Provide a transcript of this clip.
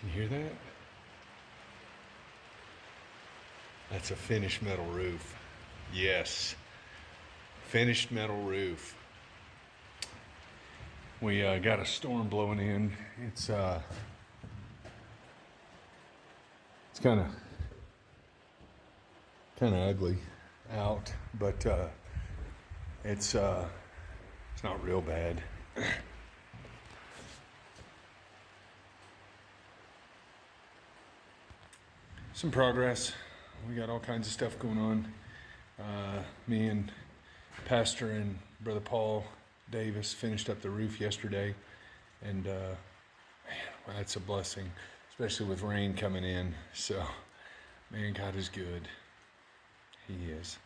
Can you hear that? That's a finished metal roof. Yes, finished metal roof. We got a storm blowing in. It's kind of ugly out, but it's not real bad. Some progress. We got all kinds of stuff going on. Me and Pastor and Brother Paul Davis finished up the roof yesterday, and man, well, that's a blessing, especially with rain coming in. So, man, God is good. He is.